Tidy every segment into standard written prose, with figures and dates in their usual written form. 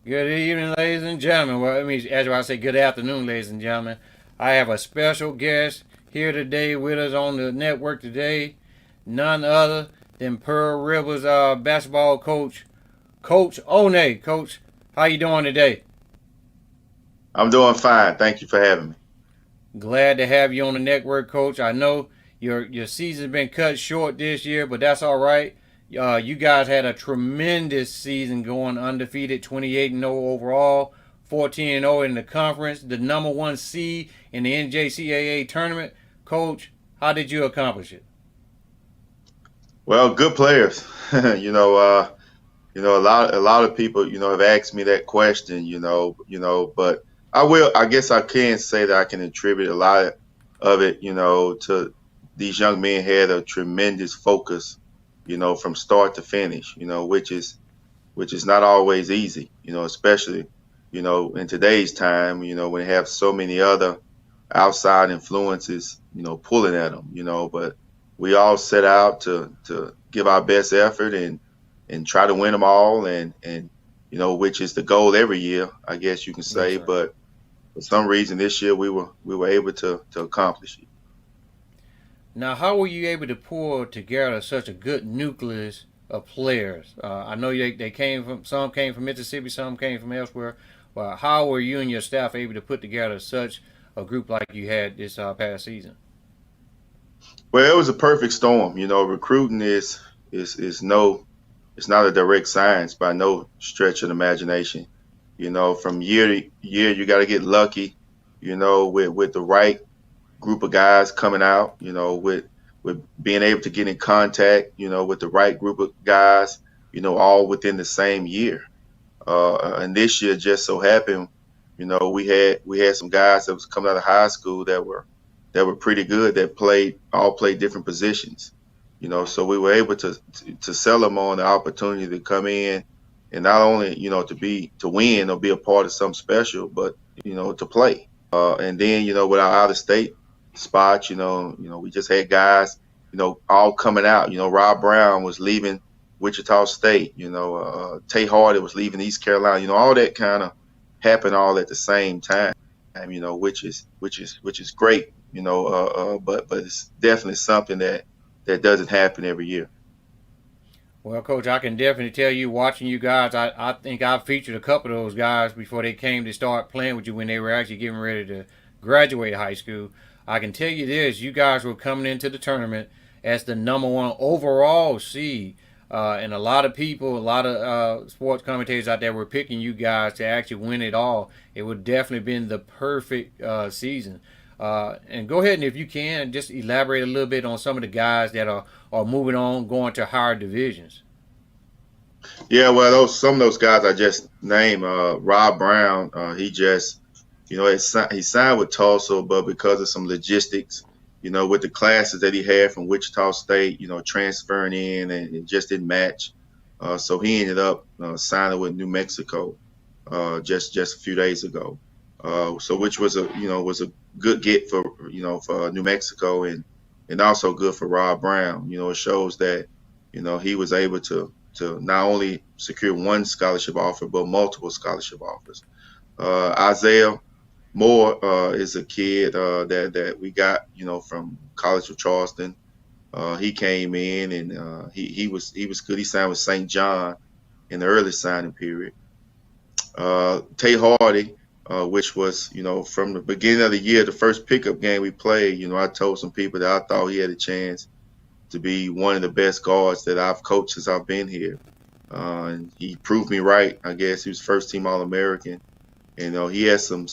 Good evening, ladies and gentlemen. Well, as I say, good afternoon, ladies and gentlemen. I have a special guest here today with us on the network today, none other than Pearl Rivers basketball coach, Coach Oney. Coach, how you doing today? I'm doing fine. Thank you for having me. Glad to have you on the network, Coach. I know your season's been cut short this year, but that's all right. You guys had a tremendous season going undefeated, 28-0 overall, 14-0 in the conference, the number one seed in the NJCAA tournament. Coach, how did you accomplish it? Well, good players. you know, uh, a lot of people, have asked me that question, but I guess I can say that I can attribute a lot of it, to these young men had a tremendous focus, from start to finish, which is not always easy, especially, in today's time, when they have so many other outside influences, pulling at them, but we all set out to give our best effort and try to win them all and which is the goal every year, I guess you can Yes, say, sir. but for some reason this year we were able to accomplish it. Now, how were you able to pull together such a good nucleus of players? I know they came from some came from Mississippi, some came from elsewhere. But how were you and your staff able to put together such a group like you had this past season? Well, it was a perfect storm. Recruiting is no it's not a direct science by no stretch of the imagination. From year to year you got to get lucky, with the right group of guys coming out, with being able to get in contact, with the right group of guys, all within the same year. And this year just so happened, we had some guys that was coming out of high school that were pretty good that played different positions. So we were able to sell them on the opportunity to come in and not only to win or be a part of something special, but to play. And then with our out of state spots, we just had guys all coming out. Rob Brown was leaving Wichita State. Tay Hardy was leaving East Carolina. All that kind of happened all at the same time. Which is great. But it's definitely something that doesn't happen every year. Well, Coach, I can definitely tell you, watching you guys, I think I featured a couple of those guys before they came to start playing with you when they were actually getting ready to graduate high school. I can tell you this: you guys were coming into the tournament as the number one overall seed. And a lot of people, a lot of sports commentators out there were picking you guys to actually win it all. It would definitely been the perfect season. And go ahead and if you can, just elaborate a little bit on some of the guys that are moving on, going to higher divisions. Yeah, well, some of those guys I just named, Rob Brown, he just, he signed with Tulsa, but because of some logistics, with the classes that he had from Wichita State, transferring in, and it just didn't match. So he ended up signing with New Mexico just a few days ago. So which was a good get for New Mexico and also good for Rob Brown. It shows that he was able to not only secure one scholarship offer but multiple scholarship offers. Isaiah Moore is a kid that we got from College of Charleston. He came in and he was good. He signed with St. John in the early signing period. Tay Hardy, which was, from the beginning of the year, the first pickup game we played, I told some people that I thought he had a chance to be one of the best guards that I've coached since I've been here. And he proved me right. I guess he was first team All American. And he had some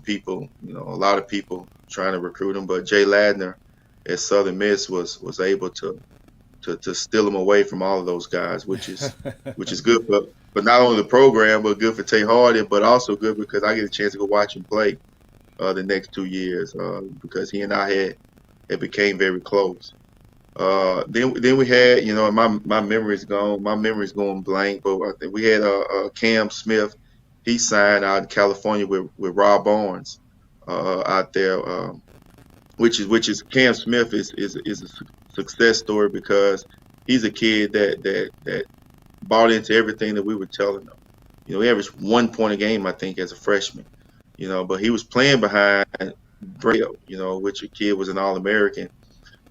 people, a lot of people trying to recruit him, but Jay Ladner at Southern Miss was able to steal him away from all of those guys, which is good for not only the program, but good for Tay Hardy, but also good because I get a chance to go watch him play the next 2 years because he and I had became very close. Then we had, my memory's gone. My memory's going blank, but I think we had Cam Smith. He signed out in California with Rob Barnes out there, which is Cam Smith is a success story because he's a kid that bought into everything that we were telling him. You know, he averaged 1 point a game, I think, as a freshman. You know, but he was playing behind Braille, you know, which a kid was an All-American,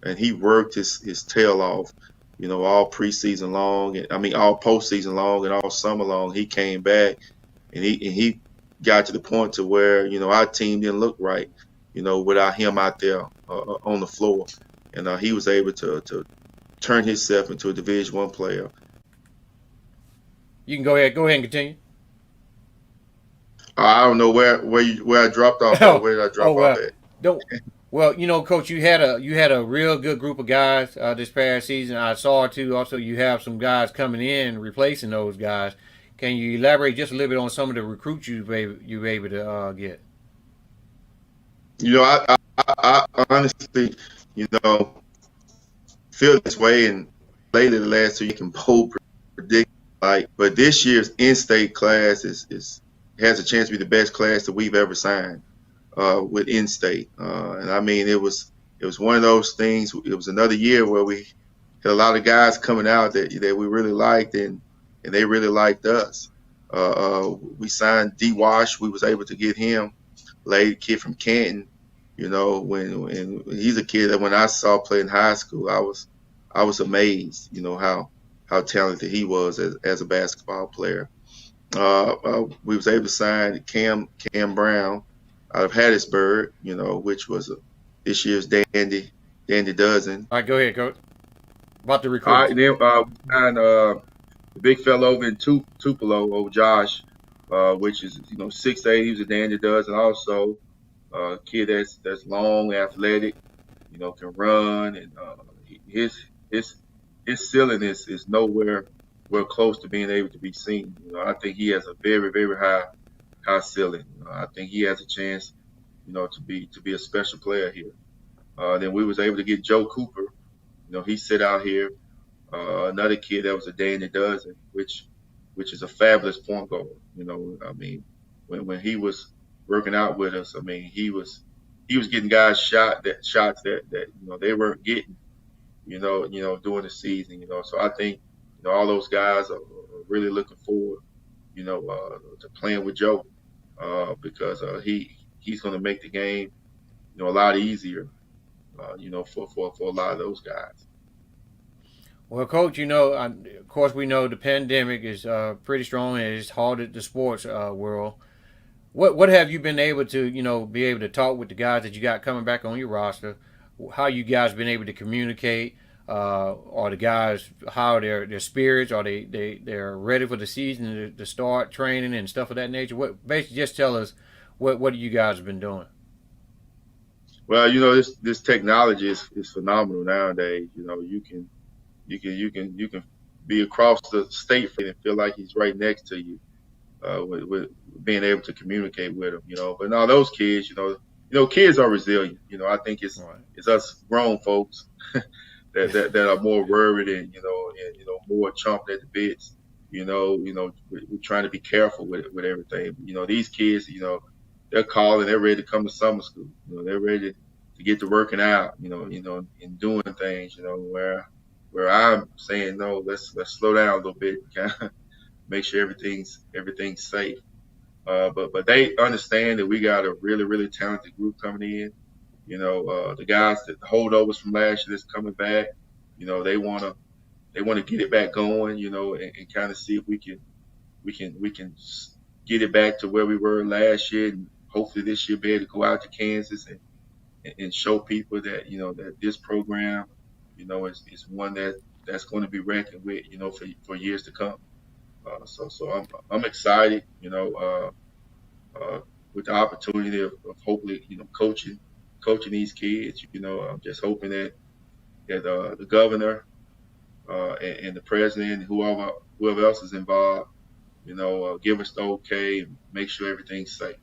and he worked his tail off, you know, all preseason long, and I mean all postseason long and all summer long. He came back and he got to the point to where, you know, our team didn't look right, you know, without him out there on the floor, and he was able to turn himself into a Division I player. You can go ahead and continue. I don't know where I dropped off at. Oh, Where did I oh drop off well, at? don't. Well, Coach, you had a real good group of guys this past season. I saw too. Also, you have some guys coming in replacing those guys. Can you elaborate just a little bit on some of the recruits you were able to get? You know, I honestly, you know, feel this way, and lately the last 2 years can bold predict like, but this year's in-state class is has a chance to be the best class that we've ever signed with in-state, and I mean it was one of those things. It was another year where we had a lot of guys coming out that we really liked, and they really liked us. We signed D. Wash. We was able to get him, late kid from Canton. You know, when he's a kid that when I saw play in high school, I was amazed. You know how talented he was as a basketball player. We was able to sign Cam Brown out of Hattiesburg. You know, which was this year's dandy dozen. All right, go ahead, Coach. About the All recruits. right, then we signed the big fella over in Tupelo, old Josh, which is 6'8". He was a dandy dozen. Also, a kid that's long, athletic, can run, and his his ceiling is nowhere close to being able to be seen. I think he has a very very high ceiling. I think he has a chance, to be a special player here. Then we was able to get Joe Cooper. He sit out here. Another kid that was a day and a dozen, which is a fabulous point guard. I mean, when he was working out with us, I mean, he was getting guys shots that they weren't getting, during the season. So I think all those guys are really looking forward, to playing with Joe, because he's going to make the game, a lot easier, for a lot of those guys. Well, Coach, of course, we know the pandemic is pretty strong and it's hard at the sports world. What have you been able to be able to talk with the guys that you got coming back on your roster? How you guys been able to communicate? Are the guys how their spirits? Are they're ready for the season to start training and stuff of that nature? What basically just tell us what you guys have been doing. Well, this technology is phenomenal nowadays. You can be across the state and feel like he's right next to you, with being able to communicate with him. But now those kids, kids are resilient. I think it's Right. it's us grown folks that are more worried and more chomped at the bits. We're trying to be careful with everything. These kids, they're calling, they're ready to come to summer school. They're ready to get to working out. And doing things. Where I'm saying no, let's slow down a little bit, kind of make sure everything's safe. But they understand that we got a really really talented group coming in. The guys the holdovers from last year that's coming back. They wanna get it back going. And kind of see if we can get it back to where we were last year, and hopefully this year be able to go out to Kansas and show people that that this program is one that's going to be reckoned with for years to come. So I'm excited, with the opportunity of hopefully coaching these kids. I'm just hoping that the governor, and the president and whoever else is involved, give us the okay and make sure everything's safe.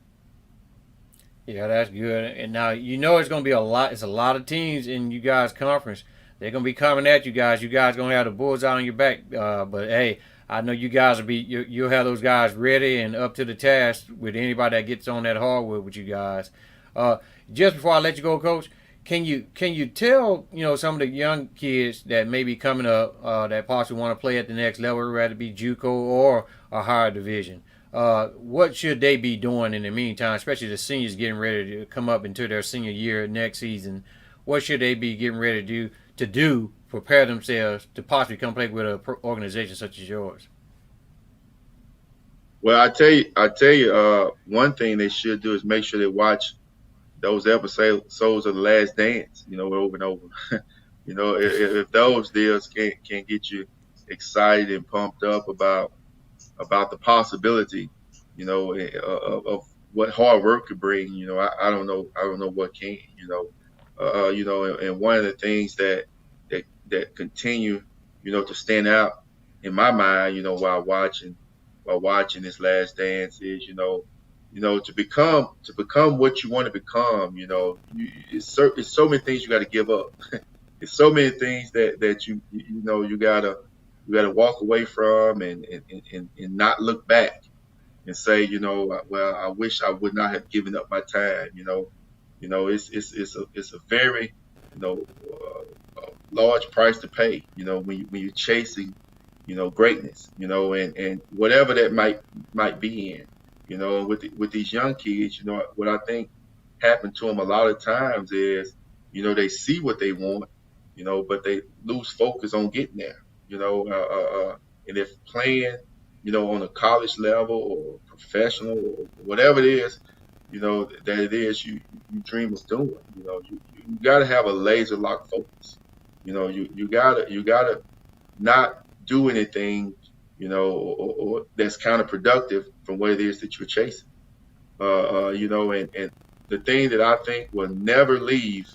Yeah, that's good. And now it's going to be a lot. It's a lot of teams in you guys' conference. They're going to be coming at you guys. You guys going to have the bullseye on your back. But hey, I know you guys you'll have those guys ready and up to the task with anybody that gets on that hardwood with you guys. Uh, just before I let you go, Coach, can you tell some of the young kids that may be coming up that possibly want to play at the next level, whether it be JUCO or a higher division? What should they be doing in the meantime, especially the seniors getting ready to come up into their senior year next season? What should they be getting ready to prepare themselves to possibly come play with an organization such as yours? Well, I tell you, one thing they should do is make sure they watch those episodes of The Last Dance, over and over. If those deals can get you excited and pumped up about the possibility, of what hard work could bring. I don't know what can. And one of the things that continue, to stand out in my mind, while watching this Last Dance is, to become what you want to become. It's so many things you got to give up. It's so many things that you gotta walk away from and not look back and say, well, I wish I would not have given up my time. It's a very, large price to pay. When you're chasing, greatness. And whatever that might be in. With these young kids, what I think happened to them a lot of times is, they see what they want, but they lose focus on getting there. And if playing, on a college level or professional or whatever it is, that it is you dream of doing. You got to have a laser lock focus. You gotta not do anything, or that's counterproductive from what it is that you're chasing. And the thing that I think will never leave,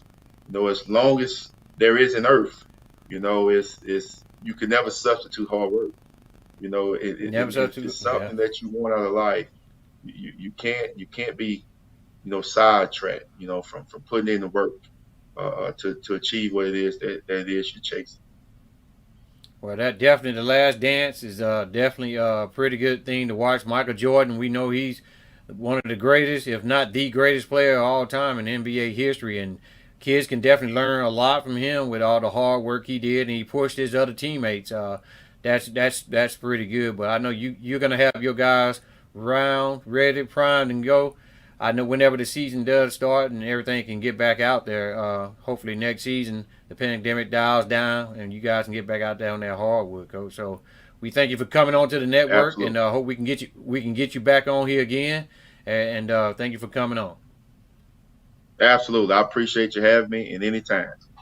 as long as there is an earth, is you can never substitute hard work. Never If substitute. it's Yeah. something that you want out of life, you can't be, sidetracked, from putting in the work, to achieve what it is that it is you're chasing. Well, that definitely the last dance is definitely a pretty good thing to watch. Michael Jordan, we know he's one of the greatest, if not the greatest player of all time in NBA history, and kids can definitely learn a lot from him with all the hard work he did, and he pushed his other teammates. That's pretty good. But I know you're gonna have your guys round, ready, primed, and go. I know whenever the season does start and everything can get back out there, hopefully next season the pandemic dials down and you guys can get back out there on that hardwood, coach. So we thank you for coming on to the network and Absolutely. hope we can get you back on here again. And thank you for coming on. Absolutely. I appreciate you having me, and anytime.